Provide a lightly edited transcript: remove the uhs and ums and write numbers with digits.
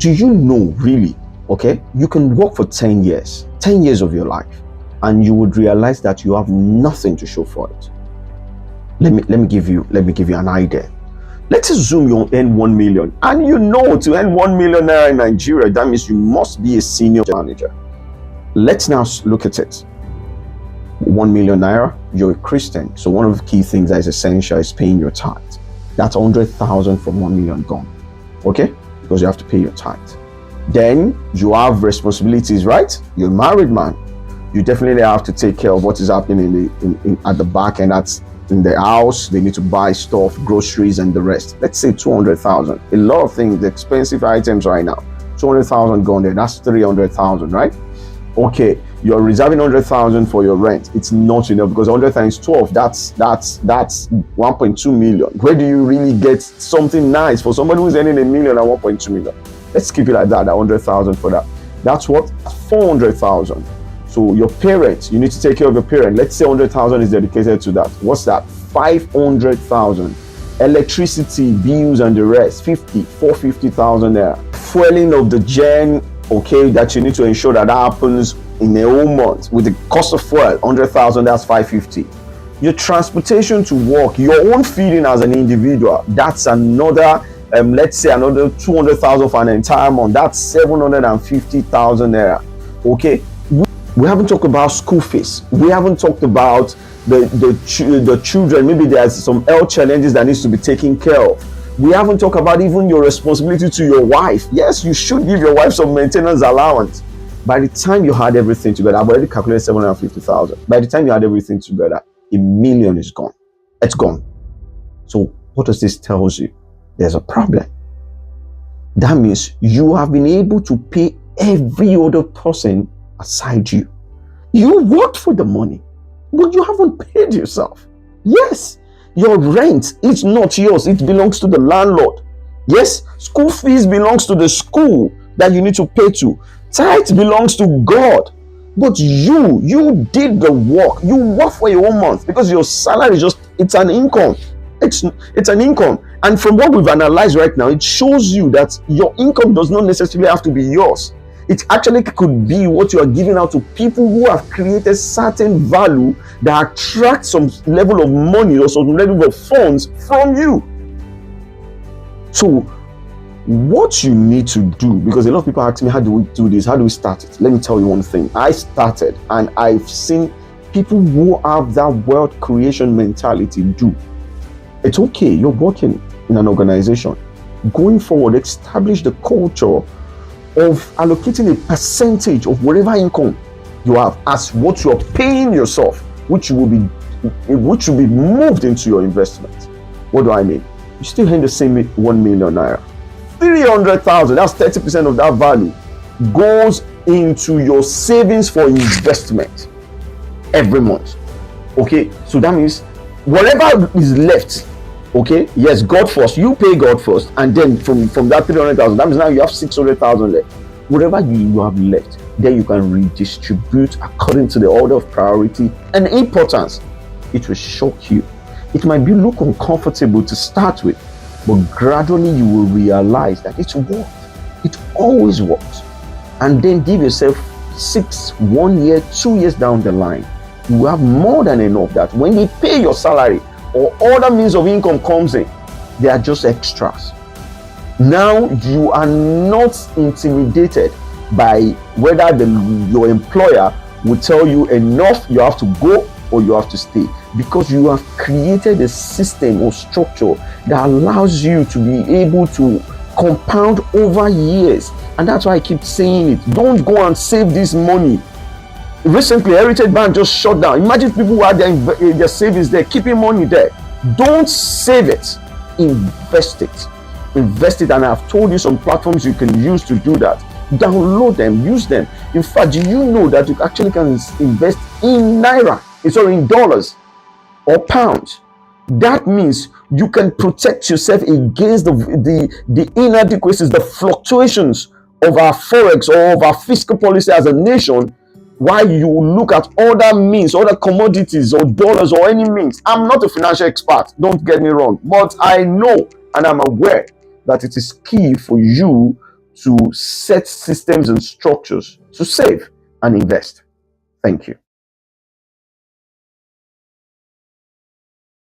Do you know really, okay, you can work for 10 years of your life, and you would realize that you have nothing to show for it. Let me give you an idea. Let's assume you earn 1 million, and you know to earn 1 million naira in Nigeria, that means you must be a senior manager. Let's now look at it. 1 million naira, you're a Christian, so one of the key things that is essential is paying your tithe. That's 100,000 from 1 million gone, okay? Because you have to pay your tithe. Then you have responsibilities, right? You're a married man. You definitely have to take care of what is happening at the back, and that's in the house. They need to buy stuff, groceries, and the rest. Let's say 200,000. A lot of things, expensive items right now. 200,000 gone there. That's 300,000, right? Okay, you're reserving 100,000 for your rent. It's not enough, because 100 times 12, that's 1.2 million. Where do you really get something nice for somebody who's earning 1 million and 1.2 million? Let's keep it like that, 100,000 for that. That's what? 400,000. So your parents, you need to take care of your parent. Let's say 100,000 is dedicated to that. What's that? 500,000. Electricity, bills, and the rest, 450,000 there. Fueling of the gen, okay, that you need to ensure that happens in a whole month. With the cost of fuel, 100,000, that's 550. Your transportation to work, your own feeding as an individual, that's another, let's say another 200,000 for an entire month. That's 750,000 there. Okay, we haven't talked about school fees. We haven't talked about the children. Maybe there's some health challenges that needs to be taken care of. We haven't talked about even your responsibility to your wife. Yes, you should give your wife some maintenance allowance. By the time you had everything together, I've already calculated 750,000. By the time you had everything together, 1 million is gone. It's gone. So what does this tell you? There's a problem. That means you have been able to pay every other person aside you. You worked for the money, but you haven't paid yourself. Yes, your rent is not yours. It belongs to the landlord. Yes, school fees belongs to the school that you need to pay to. Tithe belongs to God. But you did the work. You work for your own month, because your salary it's an income. It's an income. And from what we've analyzed right now, it shows you that your income does not necessarily have to be yours. It actually could be what you are giving out to people who have created certain value that attract some level of money or some level of funds from you. So what you need to do, because a lot of people ask me, how do we do this? How do we start it? Let me tell you one thing. I started, and I've seen people who have that wealth creation mentality do. It's okay. You're working in an organization. Going forward, establish the culture of allocating a percentage of whatever income you have as what you are paying yourself, which will be moved into your investment. What do I mean? You still earn the same 1 million naira. 300,000, that's 30% of that value, goes into your savings for investment every month. Okay, so that means whatever is left, okay, yes, God first, you pay God first, and then from that 300,000, that means now you have 600,000 left. Whatever you have left, then you can redistribute according to the order of priority and importance. It will shock you. It might look uncomfortable to start with, but gradually you will realize that it's worked. It always works. And then give yourself 1 year, 2 years down the line, you will have more than enough that when they pay your salary or other means of income comes in, they are just extras. Now you are not intimidated by whether your employer will tell you enough, you have to go or you have to stay, because you have created a system or structure that allows you to be able to compound over years. And that's why I keep saying it. Don't go and save this money. Recently, Heritage Bank just shut down. Imagine people who had their savings there, keeping money there. Don't save it. Invest it. Invest it. And I've told you some platforms you can use to do that. Download them, use them. In fact, do you know that you actually can invest in naira, in dollars or pounds? That means you can protect yourself against the inadequacies, the fluctuations of our forex or of our fiscal policy as a nation, while you look at other means, other commodities or dollars or any means. I'm not a financial expert, don't get me wrong, but I know and I'm aware that it is key for you to set systems and structures to save and invest. Thank you.